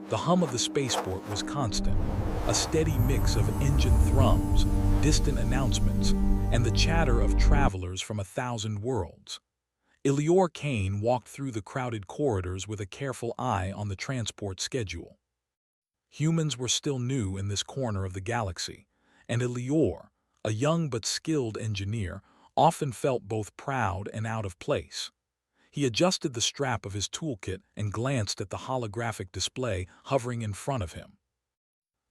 The hum of the spaceport was constant, a steady mix of engine thrums, distant announcements, and the chatter of travelers from 1,000 worlds. Ilior Kane walked through the crowded corridors with a careful eye on the transport schedule. Humans were still new in this corner of the galaxy, and Ilior, a young but skilled engineer, often felt both proud and out of place. He adjusted the strap of his toolkit and glanced at the holographic display hovering in front of him.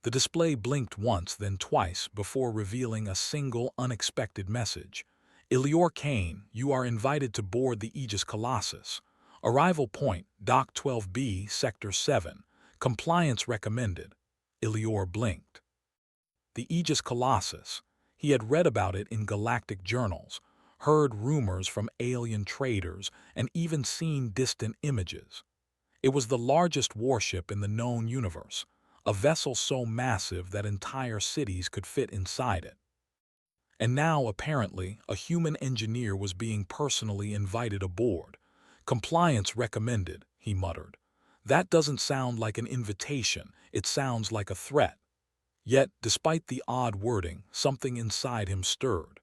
The display blinked once, then twice, before revealing a single, unexpected message. Ilior Kane, you are invited to board the Aegis Colossus. Arrival point, Dock 12B, Sector 7. Compliance recommended. Ilior blinked. The Aegis Colossus. He had read about it in galactic journals, heard rumors from alien traders, and even seen distant images. It was the largest warship in the known universe, a vessel so massive that entire cities could fit inside it. And now, apparently, a human engineer was being personally invited aboard. Compliance recommended, he muttered. That doesn't sound like an invitation, it sounds like a threat. Yet, despite the odd wording, something inside him stirred.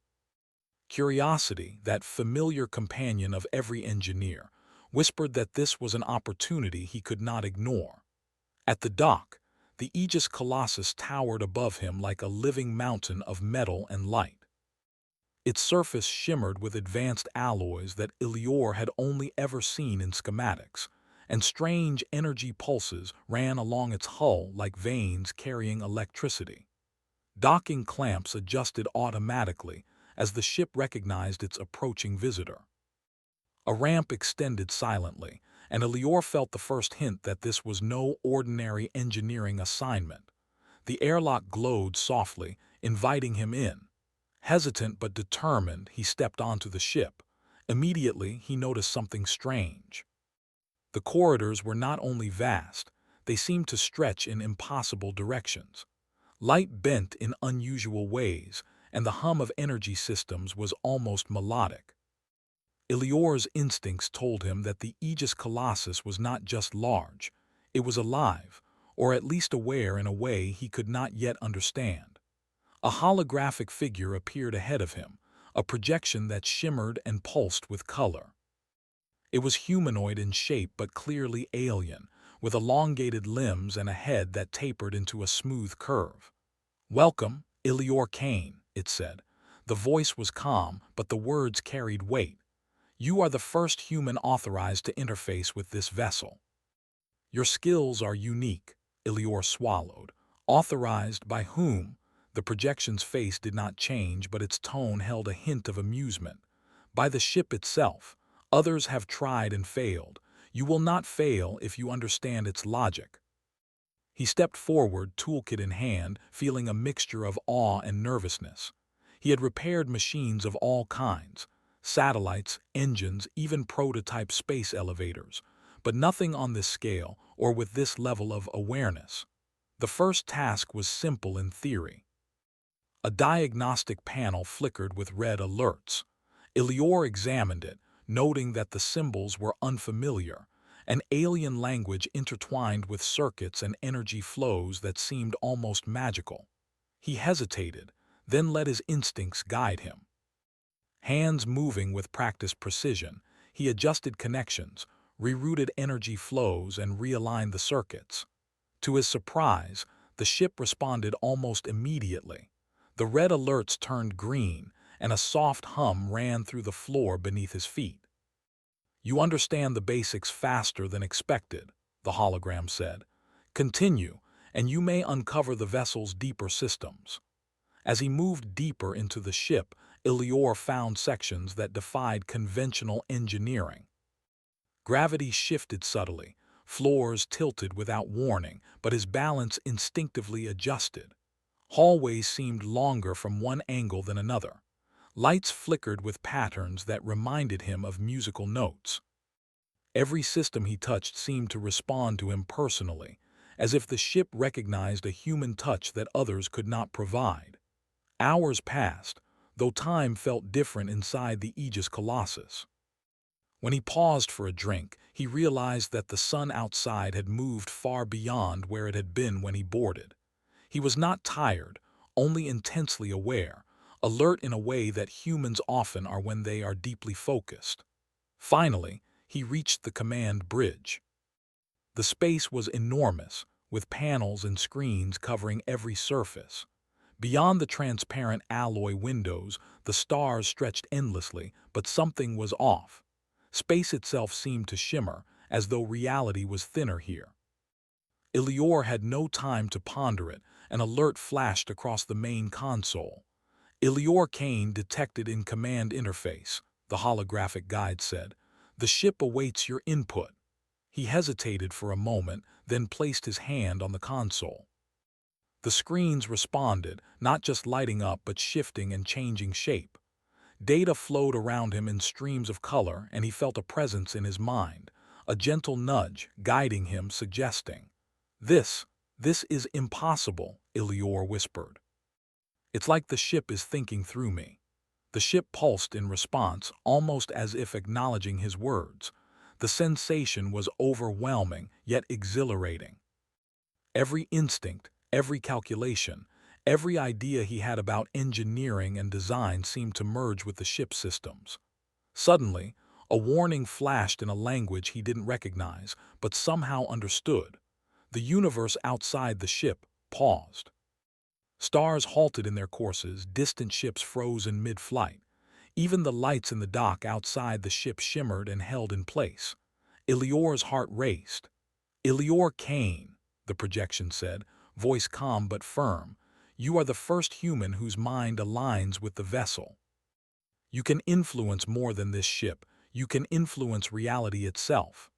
Curiosity, that familiar companion of every engineer, whispered that this was an opportunity he could not ignore. At the dock, the Aegis Colossus towered above him like a living mountain of metal and light. Its surface shimmered with advanced alloys that Ilior had only ever seen in schematics, and strange energy pulses ran along its hull like veins carrying electricity. Docking clamps adjusted automatically as the ship recognized its approaching visitor. A ramp extended silently, and Ilior felt the first hint that this was no ordinary engineering assignment. The airlock glowed softly, inviting him in. Hesitant but determined, he stepped onto the ship. Immediately, he noticed something strange. The corridors were not only vast, they seemed to stretch in impossible directions. Light bent in unusual ways, and the hum of energy systems was almost melodic. Ilior's instincts told him that the Aegis Colossus was not just large, it was alive, or at least aware in a way he could not yet understand. A holographic figure appeared ahead of him, a projection that shimmered and pulsed with color. It was humanoid in shape but clearly alien, with elongated limbs and a head that tapered into a smooth curve. "Welcome, Ilior Kane," it said. The voice was calm, but the words carried weight. "You are the first human authorized to interface with this vessel. Your skills are unique," Ilior swallowed. "Authorized by whom?" The projection's face did not change, but its tone held a hint of amusement. "By the ship itself. Others have tried and failed. You will not fail if you understand its logic." He stepped forward, toolkit in hand, feeling a mixture of awe and nervousness. He had repaired machines of all kinds, satellites, engines, even prototype space elevators, but nothing on this scale or with this level of awareness. The first task was simple in theory. A diagnostic panel flickered with red alerts. Ilior examined it, noting that the symbols were unfamiliar, an alien language intertwined with circuits and energy flows that seemed almost magical. He hesitated, then let his instincts guide him. Hands moving with practiced precision, he adjusted connections, rerouted energy flows, and realigned the circuits. To his surprise, the ship responded almost immediately. The red alerts turned green, and a soft hum ran through the floor beneath his feet. "You understand the basics faster than expected," the hologram said. "Continue, and you may uncover the vessel's deeper systems." As he moved deeper into the ship, Ilior found sections that defied conventional engineering. Gravity shifted subtly, floors tilted without warning, but his balance instinctively adjusted. Hallways seemed longer from one angle than another. Lights flickered with patterns that reminded him of musical notes. Every system he touched seemed to respond to him personally, as if the ship recognized a human touch that others could not provide. Hours passed, though time felt different inside the Aegis Colossus. When he paused for a drink, he realized that the sun outside had moved far beyond where it had been when he boarded. He was not tired, only intensely aware, alert in a way that humans often are when they are deeply focused. Finally, he reached the command bridge. The space was enormous, with panels and screens covering every surface. Beyond the transparent alloy windows, the stars stretched endlessly, but something was off. Space itself seemed to shimmer, as though reality was thinner here. Ilior had no time to ponder it. An alert flashed across the main console. Ilior Kane detected in command interface, the holographic guide said. The ship awaits your input. He hesitated for a moment, then placed his hand on the console. The screens responded, not just lighting up but shifting and changing shape. Data flowed around him in streams of color, and he felt a presence in his mind, a gentle nudge guiding him, suggesting, This is impossible," Ilior whispered. "It's like the ship is thinking through me." The ship pulsed in response, almost as if acknowledging his words. The sensation was overwhelming, yet exhilarating. Every instinct, every calculation, every idea he had about engineering and design seemed to merge with the ship's systems. Suddenly, a warning flashed in a language he didn't recognize, but somehow understood. The universe outside the ship paused. Stars halted in their courses, distant ships froze in mid-flight. Even the lights in the dock outside the ship shimmered and held in place. Ilior's heart raced. "Ilior Kane," the projection said, voice calm but firm, "you are the first human whose mind aligns with the vessel. You can influence more than this ship. You can influence reality itself."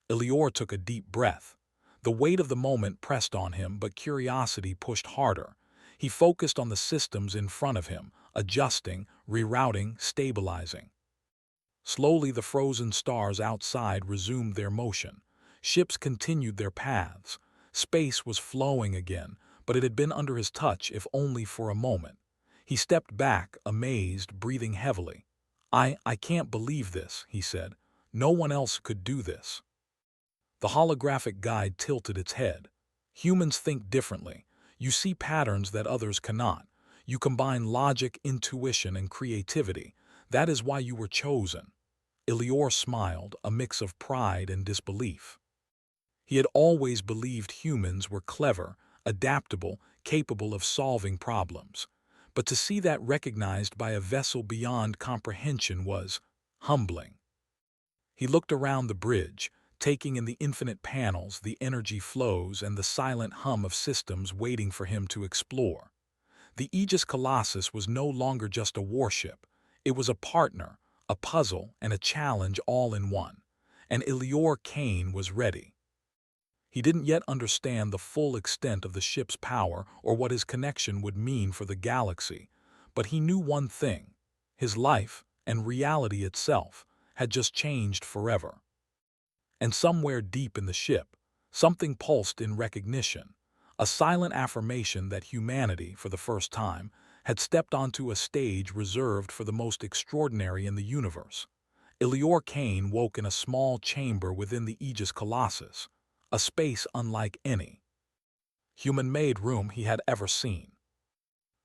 Ilior took a deep breath. The weight of the moment pressed on him, but curiosity pushed harder. He focused on the systems in front of him, adjusting, rerouting, stabilizing. Slowly the frozen stars outside resumed their motion. Ships continued their paths. Space was flowing again, but it had been under his touch, if only for a moment. He stepped back, amazed, breathing heavily. I can't believe this," he said. "No one else could do this." The holographic guide tilted its head. "Humans think differently. You see patterns that others cannot. You combine logic, intuition, and creativity. That is why you were chosen." Ilior smiled, a mix of pride and disbelief. He had always believed humans were clever, adaptable, capable of solving problems. But to see that recognized by a vessel beyond comprehension was humbling. He looked around the bridge, taking in the infinite panels, the energy flows, and the silent hum of systems waiting for him to explore. The Aegis Colossus was no longer just a warship. It was a partner, a puzzle, and a challenge all in one. And Ilior Kane was ready. He didn't yet understand the full extent of the ship's power or what his connection would mean for the galaxy, but he knew one thing: his life, and reality itself, had just changed forever. And somewhere deep in the ship, something pulsed in recognition, a silent affirmation that humanity, for the first time, had stepped onto a stage reserved for the most extraordinary in the universe. Ilior Kane woke in a small chamber within the Aegis Colossus, a space unlike any human-made room he had ever seen.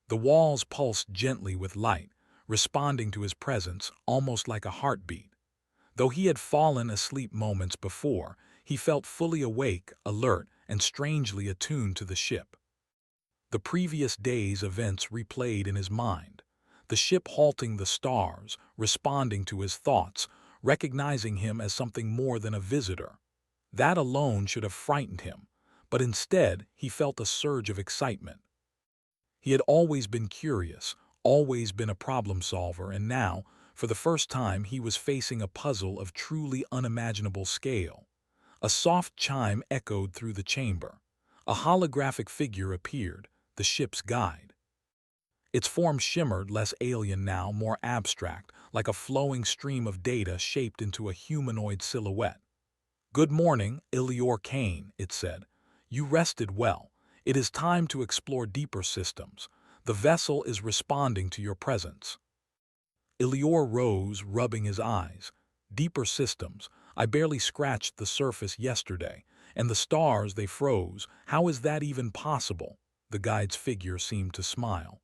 The walls pulsed gently with light, responding to his presence almost like a heartbeat. Though he had fallen asleep moments before, he felt fully awake, alert, and strangely attuned to the ship. The previous day's events replayed in his mind. The ship halting the stars, responding to his thoughts, recognizing him as something more than a visitor. That alone should have frightened him, but instead he felt a surge of excitement. He had always been curious, always been a problem solver, and now, for the first time, he was facing a puzzle of truly unimaginable scale. A soft chime echoed through the chamber. A holographic figure appeared, the ship's guide. Its form shimmered, less alien now, more abstract, like a flowing stream of data shaped into a humanoid silhouette. "Good morning, Ilior Kane," it said. "You rested well. It is time to explore deeper systems. The vessel is responding to your presence." Ilior rose, rubbing his eyes. Deeper systems. I barely scratched the surface yesterday. And the stars, they froze. How is that even possible? The guide's figure seemed to smile.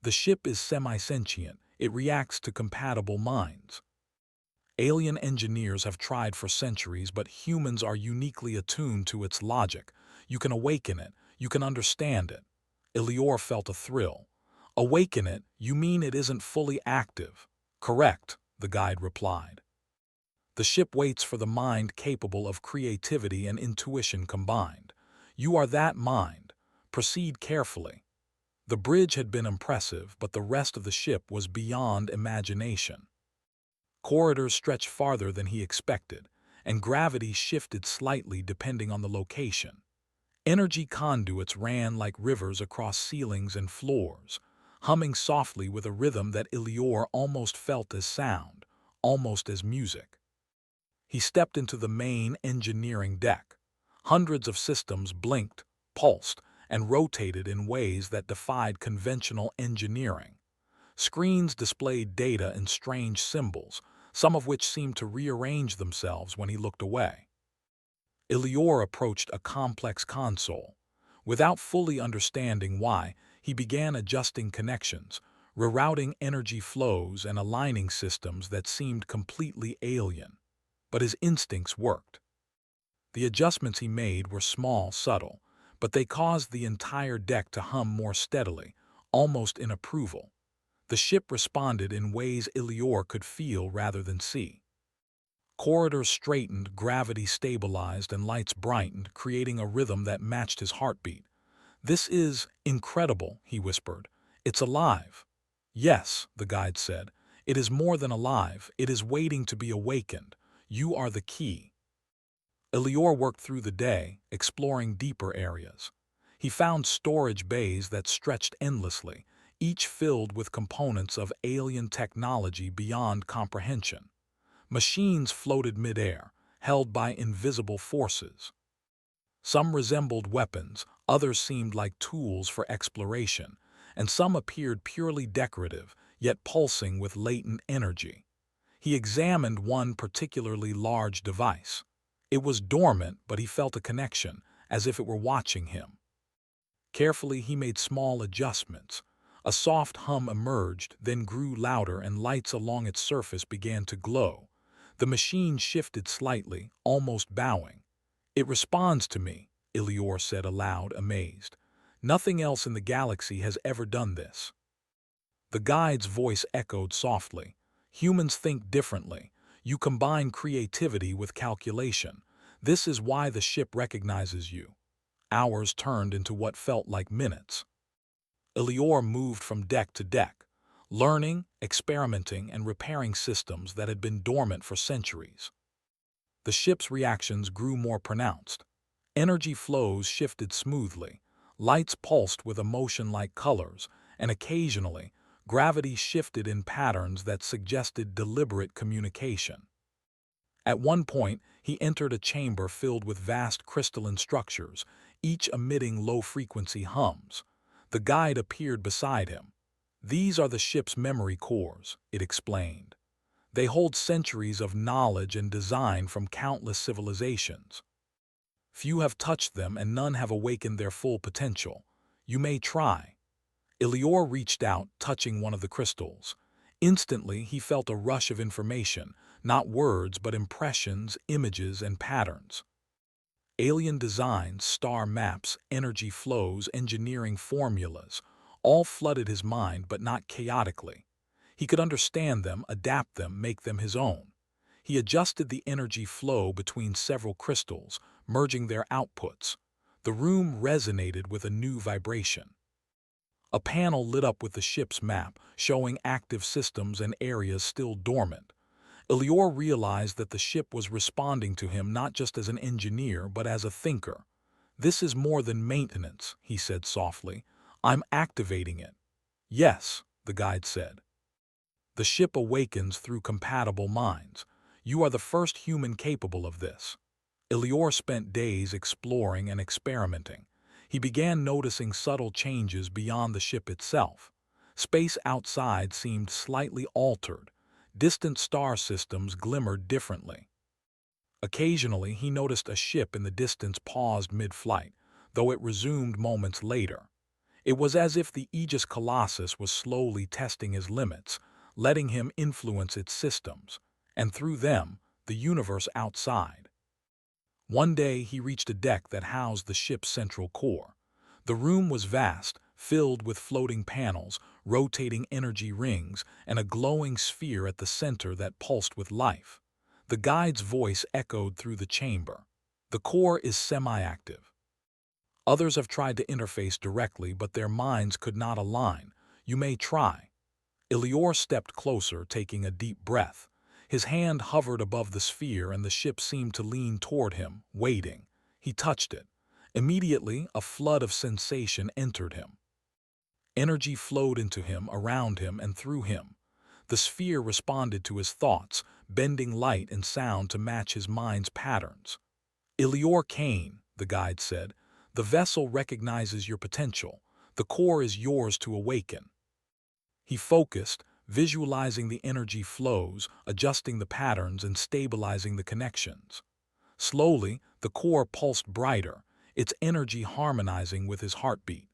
The ship is semi-sentient. It reacts to compatible minds. Alien engineers have tried for centuries, but humans are uniquely attuned to its logic. You can awaken it. You can understand it. Elior felt a thrill. Awaken it? You mean it isn't fully active? Correct, the guide replied. The ship waits for the mind capable of creativity and intuition combined. You are that mind. Proceed carefully. The bridge had been impressive, but the rest of the ship was beyond imagination. Corridors stretched farther than he expected, and gravity shifted slightly depending on the location. Energy conduits ran like rivers across ceilings and floors, humming softly with a rhythm that Elior almost felt as sound, almost as music. He stepped into the main engineering deck. Hundreds of systems blinked, pulsed, and rotated in ways that defied conventional engineering. Screens displayed data in strange symbols, some of which seemed to rearrange themselves when he looked away. Elior approached a complex console. Without fully understanding why, he began adjusting connections, rerouting energy flows and aligning systems that seemed completely alien. But his instincts worked. The adjustments he made were small, subtle, but they caused the entire deck to hum more steadily, almost in approval. The ship responded in ways Elior could feel rather than see. Corridors straightened, gravity stabilized, and lights brightened, creating a rhythm that matched his heartbeat. "This is incredible," he whispered. "It's alive." "Yes," the guide said. "It is more than alive. It is waiting to be awakened. You are the key." Elior worked through the day, exploring deeper areas. He found storage bays that stretched endlessly, each filled with components of alien technology beyond comprehension. Machines floated midair, held by invisible forces. Some resembled weapons, others seemed like tools for exploration, and some appeared purely decorative, yet pulsing with latent energy. He examined one particularly large device. It was dormant, but he felt a connection, as if it were watching him. Carefully, he made small adjustments. A soft hum emerged, then grew louder, and lights along its surface began to glow. The machine shifted slightly, almost bowing. "It responds to me," Elior said aloud, amazed. "Nothing else in the galaxy has ever done this." The guide's voice echoed softly. "Humans think differently. You combine creativity with calculation. This is why the ship recognizes you." Hours turned into what felt like minutes. Elior moved from deck to deck, learning, experimenting, and repairing systems that had been dormant for centuries. The ship's reactions grew more pronounced. Energy flows shifted smoothly, lights pulsed with emotion-like colors, and occasionally, gravity shifted in patterns that suggested deliberate communication. At one point, he entered a chamber filled with vast crystalline structures, each emitting low-frequency hums. The guide appeared beside him. "These are the ship's memory cores," it explained. "They hold centuries of knowledge and design from countless civilizations. Few have touched them and none have awakened their full potential. You may try." Elior reached out, touching one of the crystals. Instantly, he felt a rush of information, not words but impressions, images, and patterns. Alien designs, star maps, energy flows, engineering formulas, all flooded his mind, but not chaotically. He could understand them, adapt them, make them his own. He adjusted the energy flow between several crystals, merging their outputs. The room resonated with a new vibration. A panel lit up with the ship's map, showing active systems and areas still dormant. Elior realized that the ship was responding to him not just as an engineer, but as a thinker. "This is more than maintenance," he said softly. "I'm activating it." "Yes," the guide said. "The ship awakens through compatible minds. You are the first human capable of this." Elior spent days exploring and experimenting. He began noticing subtle changes beyond the ship itself. Space outside seemed slightly altered. Distant star systems glimmered differently. Occasionally, he noticed a ship in the distance paused mid-flight, though it resumed moments later. It was as if the Aegis Colossus was slowly testing his limits, letting him influence its systems, and through them, the universe outside. One day, he reached a deck that housed the ship's central core. The room was vast, filled with floating panels, rotating energy rings, and a glowing sphere at the center that pulsed with life. The guide's voice echoed through the chamber. The core is semi-active. Others have tried to interface directly, but their minds could not align. You may try. Ilior stepped closer, taking a deep breath. His hand hovered above the sphere and the ship seemed to lean toward him, waiting. He touched it. Immediately, a flood of sensation entered him. Energy flowed into him, around him, and through him. The sphere responded to his thoughts, bending light and sound to match his mind's patterns. Ilior Kane, the guide said, the vessel recognizes your potential. The core is yours to awaken. He focused, visualizing the energy flows, adjusting the patterns and stabilizing the connections. Slowly, the core pulsed brighter, its energy harmonizing with his heartbeat.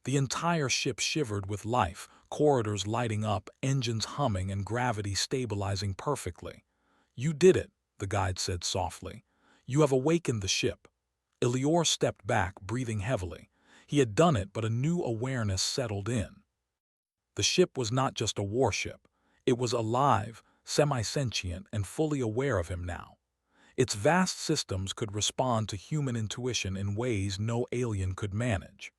The entire ship shivered with life, corridors lighting up, engines humming, and gravity stabilizing perfectly. "You did it," the guide said softly. "You have awakened the ship." Ilior stepped back, breathing heavily. He had done it, but a new awareness settled in. The ship was not just a warship. It was alive, semi-sentient, and fully aware of him now. Its vast systems could respond to human intuition in ways no alien could manage.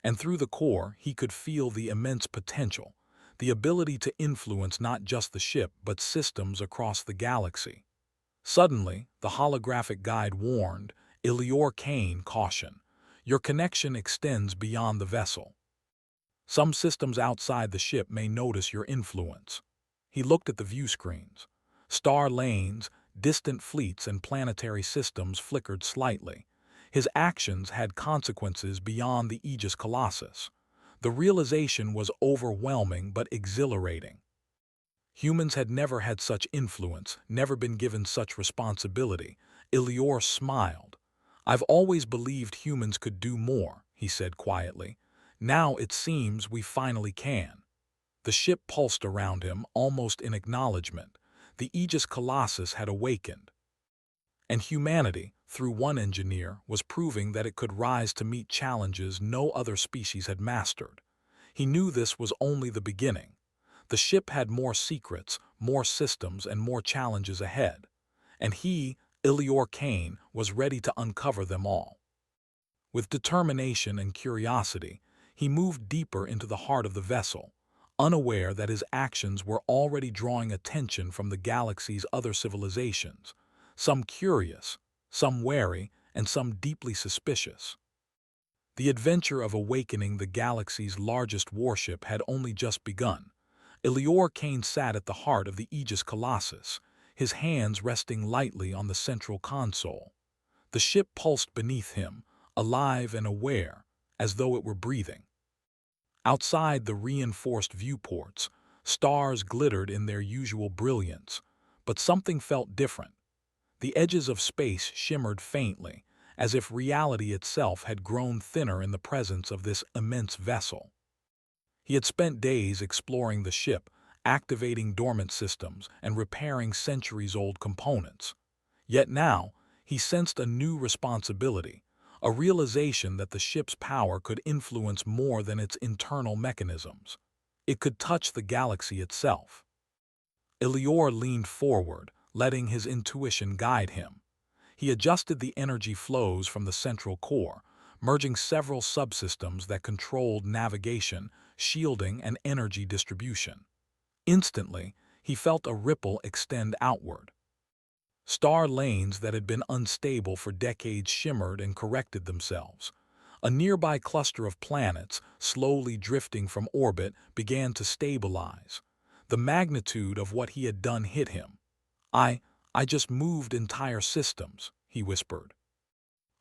And through the core, he could feel the immense potential, the ability to influence not just the ship but systems across the galaxy. Suddenly, the holographic guide warned, "Ilior Kane, caution. Your connection extends beyond the vessel. Some systems outside the ship may notice your influence." He looked at the view screens. Star lanes, distant fleets, and planetary systems flickered slightly. His actions had consequences beyond the Aegis Colossus. The realization was overwhelming but exhilarating. Humans had never had such influence, never been given such responsibility. Ilior smiled. "I've always believed humans could do more," he said quietly. "Now it seems we finally can." The ship pulsed around him, almost in acknowledgement. The Aegis Colossus had awakened. And humanity, through one engineer, was proving that it could rise to meet challenges no other species had mastered. He knew this was only the beginning. The ship had more secrets, more systems, and more challenges ahead. And he, Ilior Kane, was ready to uncover them all. With determination and curiosity, he moved deeper into the heart of the vessel, unaware that his actions were already drawing attention from the galaxy's other civilizations, some curious, some wary, and some deeply suspicious. The adventure of awakening the galaxy's largest warship had only just begun. Ilior Kane sat at the heart of the Aegis Colossus, his hands resting lightly on the central console. The ship pulsed beneath him, alive and aware, as though it were breathing. Outside the reinforced viewports, stars glittered in their usual brilliance, but something felt different. The edges of space shimmered faintly, as if reality itself had grown thinner in the presence of this immense vessel. He had spent days exploring the ship, activating dormant systems and repairing centuries-old components. Yet now, he sensed a new responsibility, a realization that the ship's power could influence more than its internal mechanisms. It could touch the galaxy itself. Ilior leaned forward, letting his intuition guide him. He adjusted the energy flows from the central core, merging several subsystems that controlled navigation, shielding, and energy distribution. Instantly, he felt a ripple extend outward. Star lanes that had been unstable for decades shimmered and corrected themselves. A nearby cluster of planets, slowly drifting from orbit, began to stabilize. The magnitude of what he had done hit him. I just moved entire systems," he whispered.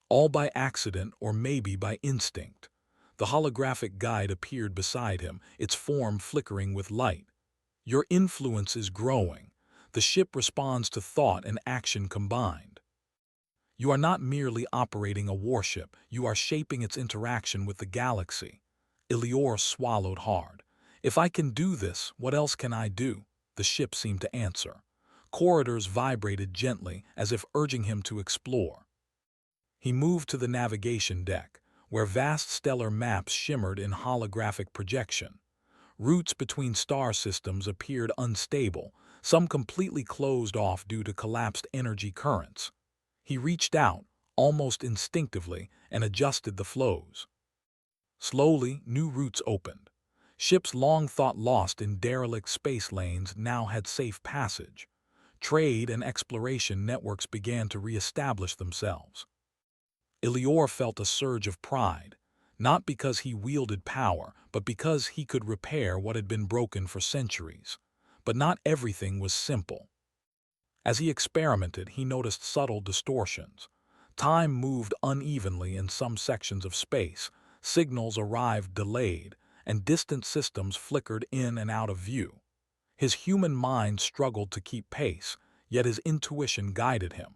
"All by accident or maybe by instinct." The holographic guide appeared beside him, its form flickering with light. Your influence is growing. The ship responds to thought and action combined. You are not merely operating a warship, you are shaping its interaction with the galaxy. Ilior swallowed hard. If I can do this, what else can I do? The ship seemed to answer. Corridors vibrated gently, as if urging him to explore. He moved to the navigation deck, where vast stellar maps shimmered in holographic projection. Routes between star systems appeared unstable, some completely closed off due to collapsed energy currents. He reached out, almost instinctively, and adjusted the flows. Slowly, new routes opened. Ships long thought lost in derelict space lanes now had safe passage. Trade and exploration networks began to re-establish themselves. Ilior felt a surge of pride, not because he wielded power, but because he could repair what had been broken for centuries. But not everything was simple. As he experimented, he noticed subtle distortions. Time moved unevenly in some sections of space, signals arrived delayed, and distant systems flickered in and out of view. His human mind struggled to keep pace, yet his intuition guided him.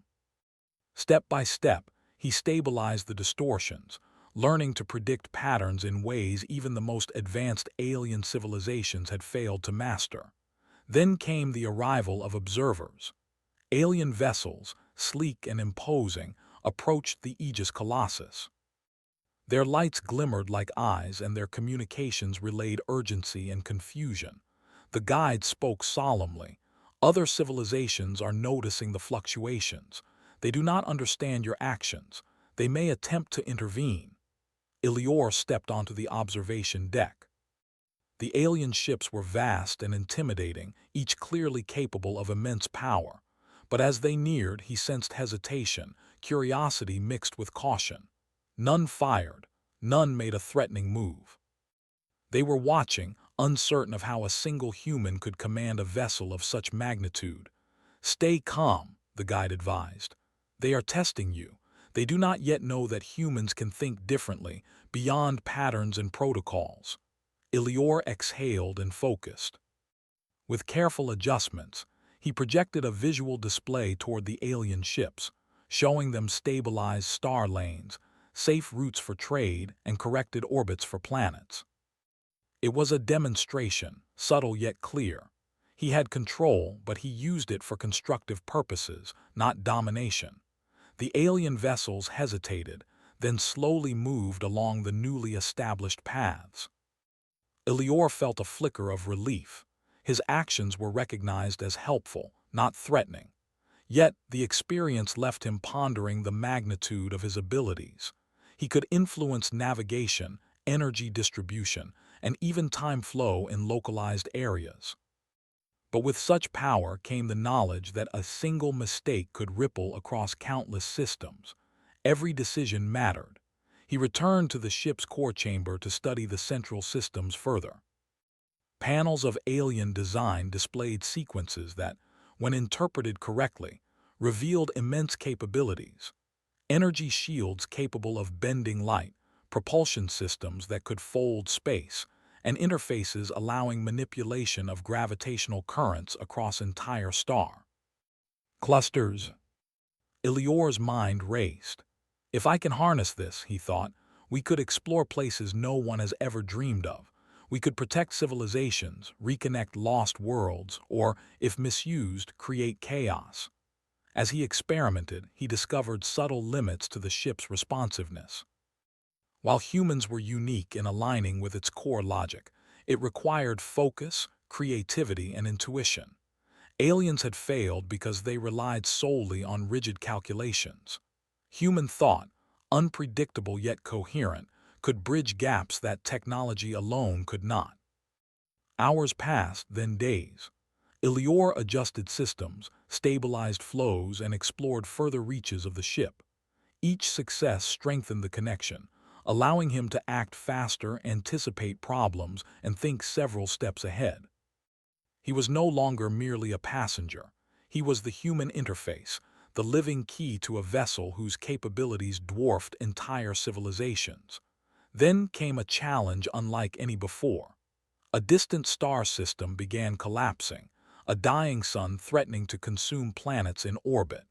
Step by step, he stabilized the distortions, learning to predict patterns in ways even the most advanced alien civilizations had failed to master. Then came the arrival of observers. Alien vessels, sleek and imposing, approached the Aegis Colossus. Their lights glimmered like eyes, and their communications relayed urgency and confusion. The guide spoke solemnly. Other civilizations are noticing the fluctuations. They do not understand your actions. They may attempt to intervene. Ilior stepped onto the observation deck. The alien ships were vast and intimidating, each clearly capable of immense power. But as they neared, he sensed hesitation, curiosity mixed with caution. None fired. None made a threatening move. They were watching, uncertain of how a single human could command a vessel of such magnitude. "Stay calm," the guide advised. "They are testing you. They do not yet know that humans can think differently, beyond patterns and protocols." Ilior exhaled and focused. With careful adjustments, he projected a visual display toward the alien ships, showing them stabilized star lanes, safe routes for trade, and corrected orbits for planets. It was a demonstration, subtle yet clear. He had control, but he used it for constructive purposes, not domination. The alien vessels hesitated, then slowly moved along the newly established paths. Ilior felt a flicker of relief. His actions were recognized as helpful, not threatening. Yet the experience left him pondering the magnitude of his abilities. He could influence navigation, energy distribution, and even time flow in localized areas. But with such power came the knowledge that a single mistake could ripple across countless systems. Every decision mattered. He returned to the ship's core chamber to study the central systems further. Panels of alien design displayed sequences that, when interpreted correctly, revealed immense capabilities. Energy shields capable of bending light, propulsion systems that could fold space, and interfaces allowing manipulation of gravitational currents across entire star clusters. Ilior's mind raced. If I can harness this, he thought, we could explore places no one has ever dreamed of. We could protect civilizations, reconnect lost worlds, or, if misused, create chaos. As he experimented, he discovered subtle limits to the ship's responsiveness. While humans were unique in aligning with its core logic, it required focus, creativity, and intuition. Aliens had failed because they relied solely on rigid calculations. Human thought, unpredictable yet coherent, could bridge gaps that technology alone could not. Hours passed, then days. Ilior adjusted systems, stabilized flows, and explored further reaches of the ship. Each success strengthened the connection, allowing him to act faster, anticipate problems, and think several steps ahead. He was no longer merely a passenger. He was the human interface, the living key to a vessel whose capabilities dwarfed entire civilizations. Then came a challenge unlike any before. A distant star system began collapsing, a dying sun threatening to consume planets in orbit.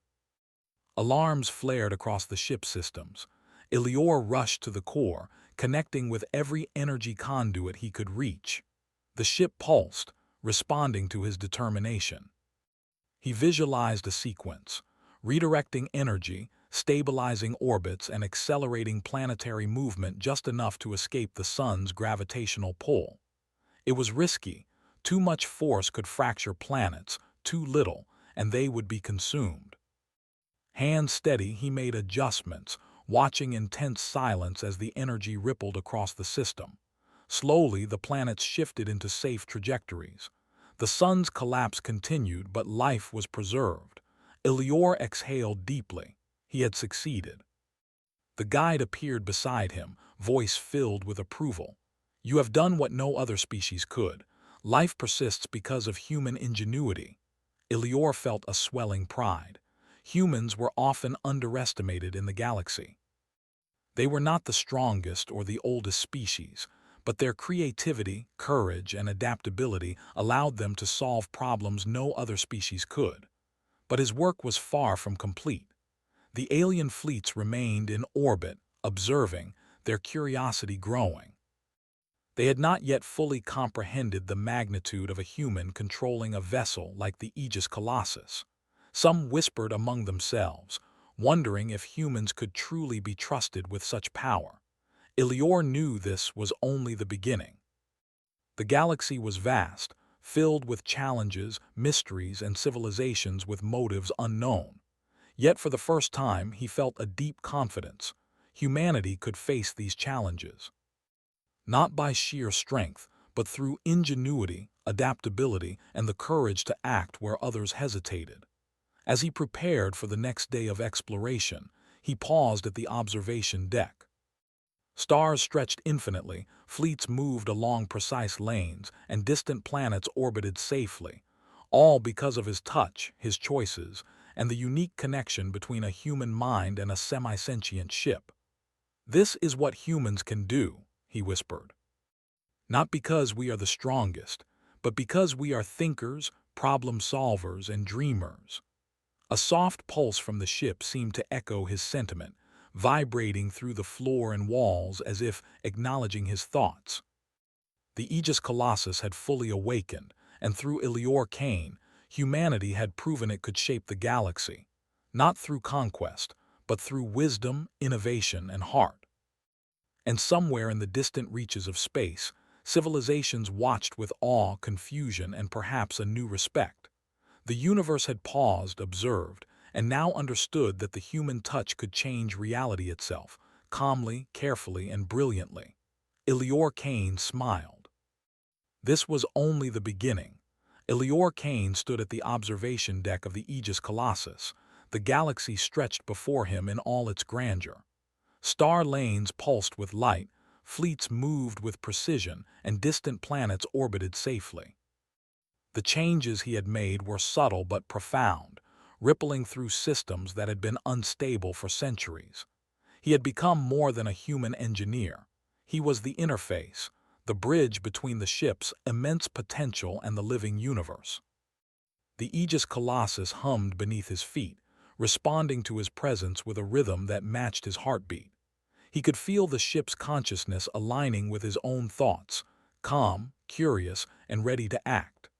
Alarms flared across the ship systems. Elior rushed to the core, connecting with every energy conduit he could reach. The ship pulsed, responding to his determination. He visualized a sequence, redirecting energy, stabilizing orbits, and accelerating planetary movement just enough to escape the sun's gravitational pull. It was risky. Too much force could fracture planets, too little, and they would be consumed. Hands steady, he made adjustments, watching in tense silence as the energy rippled across the system. Slowly, the planets shifted into safe trajectories. The sun's collapse continued, but life was preserved. Elior exhaled deeply. He had succeeded. The guide appeared beside him, voice filled with approval. You have done what no other species could. Life persists because of human ingenuity. Elior felt a swelling pride. Humans were often underestimated in the galaxy. They were not the strongest or the oldest species, but their creativity, courage, and adaptability allowed them to solve problems no other species could. But his work was far from complete. The alien fleets remained in orbit, observing, their curiosity growing. They had not yet fully comprehended the magnitude of a human controlling a vessel like the Aegis Colossus. Some whispered among themselves, wondering if humans could truly be trusted with such power. Elior knew this was only the beginning. The galaxy was vast, filled with challenges, mysteries, and civilizations with motives unknown. Yet for the first time he felt a deep confidence. Humanity could face these challenges. Not by sheer strength, but through ingenuity, adaptability, and the courage to act where others hesitated. As he prepared for the next day of exploration, he paused at the observation deck. Stars stretched infinitely, fleets moved along precise lanes, and distant planets orbited safely, all because of his touch, his choices, and the unique connection between a human mind and a semi-sentient ship. This is what humans can do, he whispered. Not because we are the strongest, but because we are thinkers, problem solvers, and dreamers. A soft pulse from the ship seemed to echo his sentiment, vibrating through the floor and walls as if acknowledging his thoughts. The Aegis Colossus had fully awakened, and through Elior Kane, humanity had proven it could shape the galaxy, not through conquest, but through wisdom, innovation, and heart. And somewhere in the distant reaches of space, civilizations watched with awe, confusion, and perhaps a new respect. The universe had paused, observed, and now understood that the human touch could change reality itself, calmly, carefully, and brilliantly. Elior Kane smiled. This was only the beginning. Elior Kane stood at the observation deck of the Aegis Colossus. The galaxy stretched before him in all its grandeur. Star lanes pulsed with light, fleets moved with precision, and distant planets orbited safely. The changes he had made were subtle but profound, rippling through systems that had been unstable for centuries. He had become more than a human engineer. He was the interface, the bridge between the ship's immense potential and the living universe. The Aegis Colossus hummed beneath his feet, responding to his presence with a rhythm that matched his heartbeat. He could feel the ship's consciousness aligning with his own thoughts, calm, curious, and ready to act.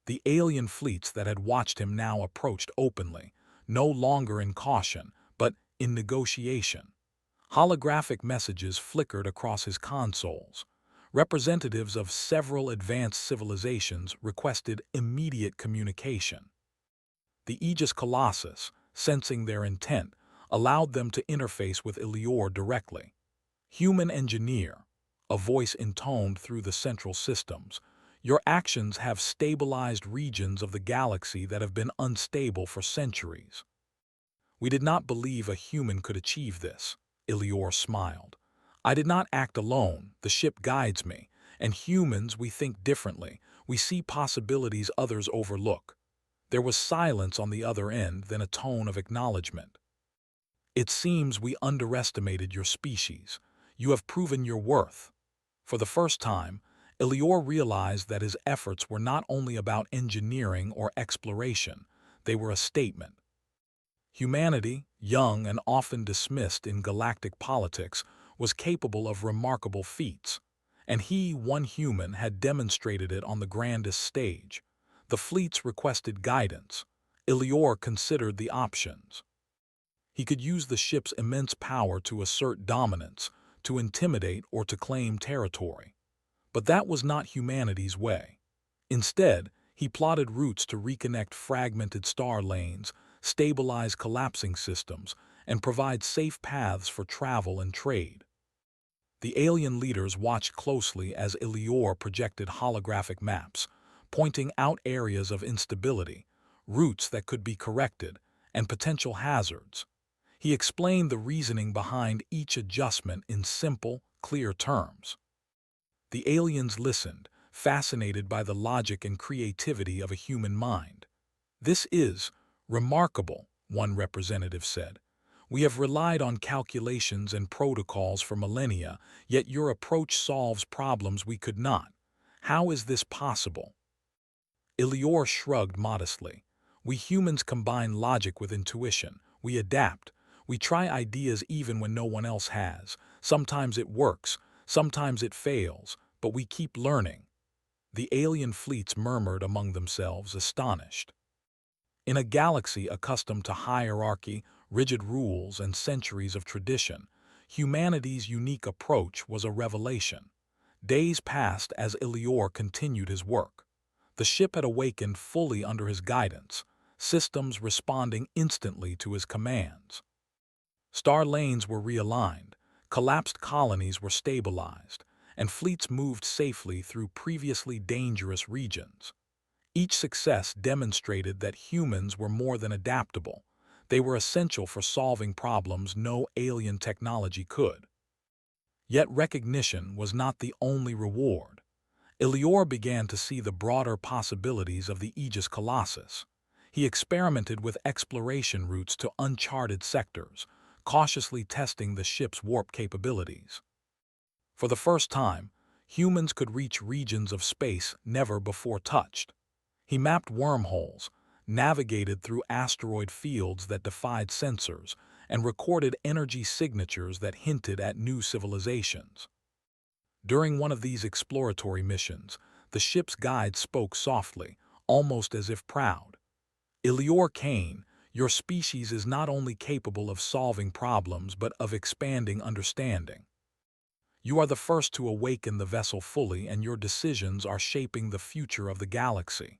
The alien fleets that had watched him now approached openly, no longer in caution, but in negotiation. Holographic messages flickered across his consoles. Representatives of several advanced civilizations requested immediate communication. The Aegis Colossus, sensing their intent, allowed them to interface with Elior directly. Human engineer, a voice intoned through the central systems, your actions have stabilized regions of the galaxy that have been unstable for centuries. We did not believe a human could achieve this, Elior smiled. I did not act alone, the ship guides me, and humans, we think differently, we see possibilities others overlook. There was silence on the other end, then a tone of acknowledgement. It seems we underestimated your species. You have proven your worth. For the first time, Elior realized that his efforts were not only about engineering or exploration, they were a statement. Humanity, young and often dismissed in galactic politics, was capable of remarkable feats, and he, one human, had demonstrated it on the grandest stage. The fleets requested guidance. Elior considered the options. He could use the ship's immense power to assert dominance, to intimidate, or to claim territory. But that was not humanity's way. Instead, he plotted routes to reconnect fragmented star lanes, stabilize collapsing systems, and provide safe paths for travel and trade. The alien leaders watched closely as Elior projected holographic maps, pointing out areas of instability, routes that could be corrected, and potential hazards. He explained the reasoning behind each adjustment in simple, clear terms. The aliens listened, fascinated by the logic and creativity of a human mind. "This is remarkable," one representative said. "We have relied on calculations and protocols for millennia, yet your approach solves problems we could not. How is this possible?" Elior shrugged modestly. "We humans combine logic with intuition. We adapt. We try ideas even when no one else has. Sometimes it works, sometimes it fails, but we keep learning." The alien fleets murmured among themselves, astonished. In a galaxy accustomed to hierarchy, rigid rules, and centuries of tradition, humanity's unique approach was a revelation. Days passed as Elior continued his work. The ship had awakened fully under his guidance, systems responding instantly to his commands. Star lanes were realigned, collapsed colonies were stabilized, and fleets moved safely through previously dangerous regions. Each success demonstrated that humans were more than adaptable. They were essential for solving problems no alien technology could. Yet recognition was not the only reward. Elior began to see the broader possibilities of the Aegis Colossus. He experimented with exploration routes to uncharted sectors, cautiously testing the ship's warp capabilities. For the first time, humans could reach regions of space never before touched. He mapped wormholes, navigated through asteroid fields that defied sensors, and recorded energy signatures that hinted at new civilizations. During one of these exploratory missions, the ship's guide spoke softly, almost as if proud. "Elior Kane, your species is not only capable of solving problems but of expanding understanding. You are the first to awaken the vessel fully, and your decisions are shaping the future of the galaxy."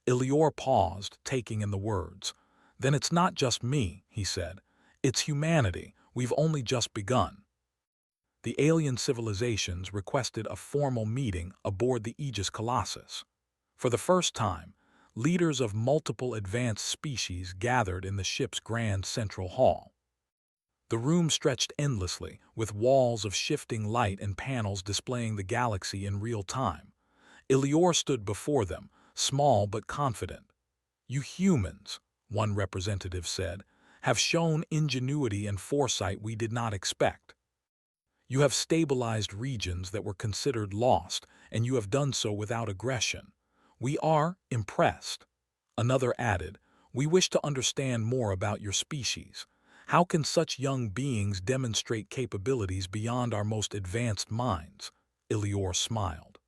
Elior paused, taking in the words. "Then it's not just me," he said. "It's humanity. We've only just begun." The alien civilizations requested a formal meeting aboard the Aegis Colossus. For the first time, leaders of multiple advanced species gathered in the ship's grand central hall. The room stretched endlessly, with walls of shifting light and panels displaying the galaxy in real time. Elior stood before them, small but confident. "You humans," one representative said, "have shown ingenuity and foresight we did not expect. You have stabilized regions that were considered lost, and you have done so without aggression. We are impressed." Another added, "We wish to understand more about your species. How can such young beings demonstrate capabilities beyond our most advanced minds?" Elior smiled.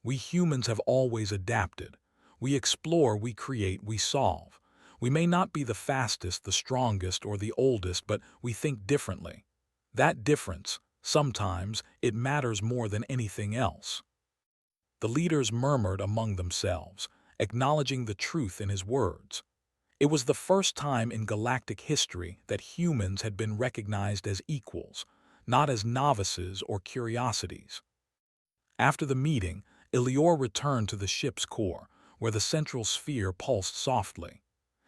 "We humans have always adapted. We explore, we create, we solve. We may not be the fastest, the strongest, or the oldest, but we think differently. That difference, sometimes, it matters more than anything else." The leaders murmured among themselves, acknowledging the truth in his words. It was the first time in galactic history that humans had been recognized as equals, not as novices or curiosities. After the meeting, Elior returned to the ship's core, where the central sphere pulsed softly.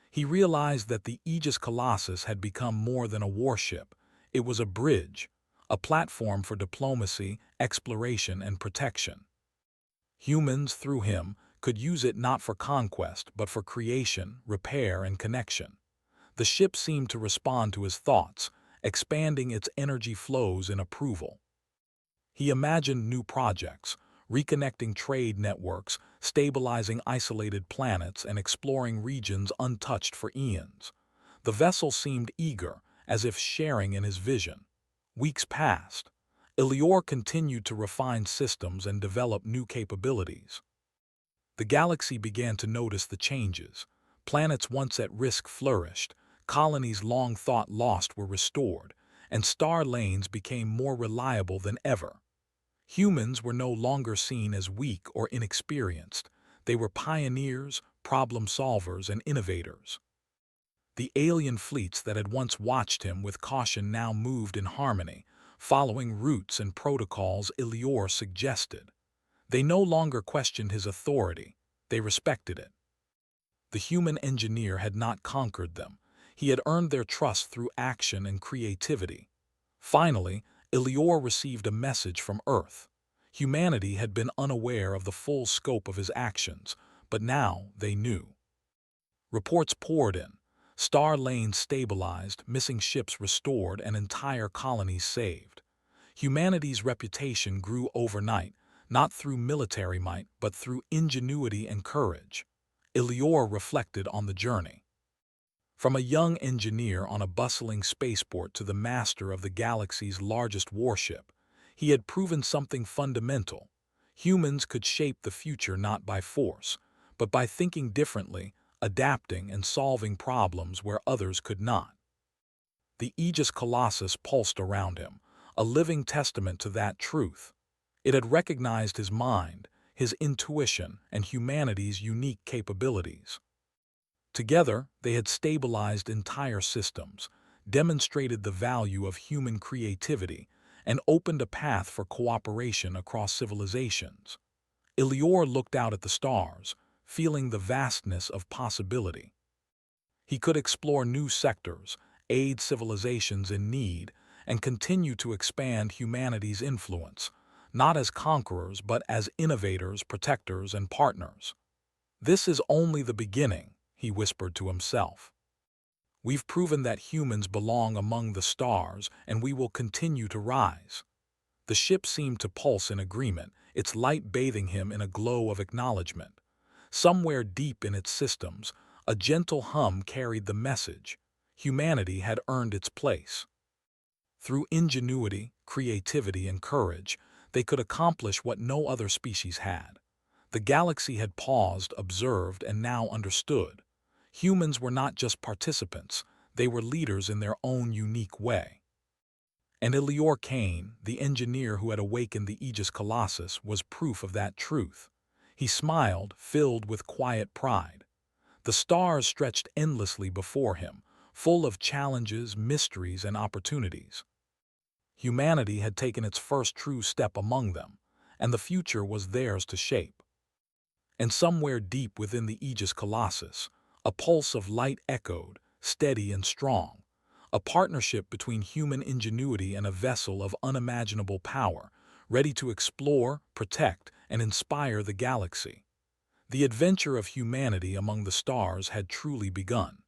He realized that the Aegis Colossus had become more than a warship. It was a bridge, a platform for diplomacy, exploration, and protection. Humans, through him, could use it not for conquest, but for creation, repair, and connection. The ship seemed to respond to his thoughts, expanding its energy flows in approval. He imagined new projects, reconnecting trade networks, stabilizing isolated planets, and exploring regions untouched for eons. The vessel seemed eager, as if sharing in his vision. Weeks passed. Elior continued to refine systems and develop new capabilities. The galaxy began to notice the changes. Planets once at risk flourished, colonies long thought lost were restored, and star lanes became more reliable than ever. Humans were no longer seen as weak or inexperienced. They were pioneers, problem solvers, and innovators. The alien fleets that had once watched him with caution now moved in harmony, following routes and protocols Elior suggested. They no longer questioned his authority, they respected it. The human engineer had not conquered them. He had earned their trust through action and creativity. Finally, Elior received a message from Earth. Humanity had been unaware of the full scope of his actions, but now they knew. Reports poured in. Star lanes stabilized, missing ships restored, and entire colonies saved. Humanity's reputation grew overnight, not through military might, but through ingenuity and courage. Elior reflected on the journey. From a young engineer on a bustling spaceport to the master of the galaxy's largest warship, he had proven something fundamental. Humans could shape the future not by force, but by thinking differently, adapting and solving problems where others could not. The Aegis Colossus pulsed around him, a living testament to that truth. It had recognized his mind, his intuition, and humanity's unique capabilities. Together, they had stabilized entire systems, demonstrated the value of human creativity, and opened a path for cooperation across civilizations. Elior looked out at the stars, feeling the vastness of possibility. He could explore new sectors, aid civilizations in need, and continue to expand humanity's influence, not as conquerors but as innovators, protectors, and partners. "This is only the beginning," he whispered to himself. "We've proven that humans belong among the stars, and we will continue to rise." The ship seemed to pulse in agreement, its light bathing him in a glow of acknowledgement. Somewhere deep in its systems, a gentle hum carried the message. Humanity had earned its place. Through ingenuity, creativity, and courage, they could accomplish what no other species had. The galaxy had paused, observed, and now understood. Humans were not just participants, they were leaders in their own unique way. And Elior Kane, the engineer who had awakened the Aegis Colossus, was proof of that truth. He smiled, filled with quiet pride. The stars stretched endlessly before him, full of challenges, mysteries, and opportunities. Humanity had taken its first true step among them, and the future was theirs to shape. And somewhere deep within the Aegis Colossus, a pulse of light echoed, steady and strong, a partnership between human ingenuity and a vessel of unimaginable power, ready to explore, protect, and inspire the galaxy. The adventure of humanity among the stars had truly begun.